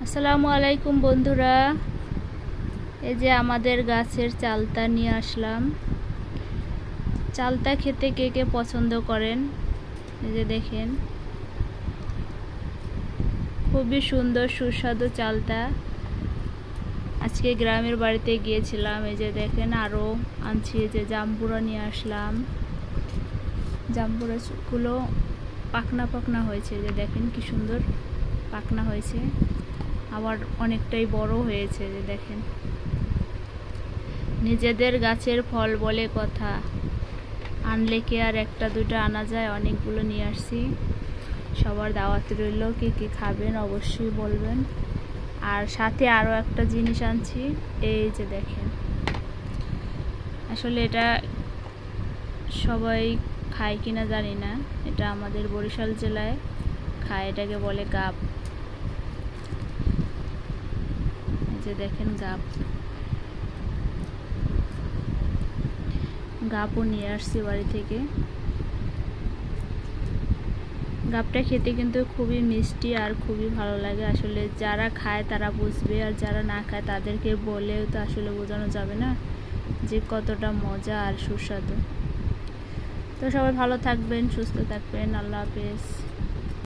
আসসালামু আলাইকুম বন্ধুরা, এই যে আমাদের গাছের চালতা নিয়ে আসলাম। চালতা খেতে কে কে পছন্দ করেন? এই যে দেখেন, খুবই সুন্দর সুস্বাদু চালতা। আজকে গ্রামের বাড়িতে গিয়েছিলাম, এই যে দেখেন আরও আনছি। এই যে জাম্বুরা নিয়ে আসলাম, জাম্বুরাগুলো পাকনা পাকনা হয়েছে। যে দেখেন কি সুন্দর পাকনা হয়েছে, আবার অনেকটাই বড় হয়েছে। যে দেখেন, নিজেদের গাছের ফল বলে কথা, আনলে কি আর একটা দুটো আনা যায়? অনেকগুলো নিয়ে আসছি। সবার দাওয়াত রইল, কে কে খাবেন অবশ্যই বলবেন। আর সাথে আরও একটা জিনিস আনছি, এই যে দেখেন। আসলে এটা সবাই খায় কিনা জানি না, এটা আমাদের বরিশাল জেলায় খায়, এটাকে বলে গাব। এই যে দেখেন গাবও নিয়ে আসছি বাড়ি থেকে। গাবটা খেতে কিন্তু খুবই মিষ্টি আর খুবই ভালো লাগে। আসলে যারা খায় তারা বুঝবে, আর যারা না খায় তাদেরকে বলেও তো আসলে বোঝানো যাবে না যে কতটা মজা আর সুস্বাদু। তো সবাই ভালো থাকবেন, সুস্থ থাকবেন। আল্লাহ হাফেজ।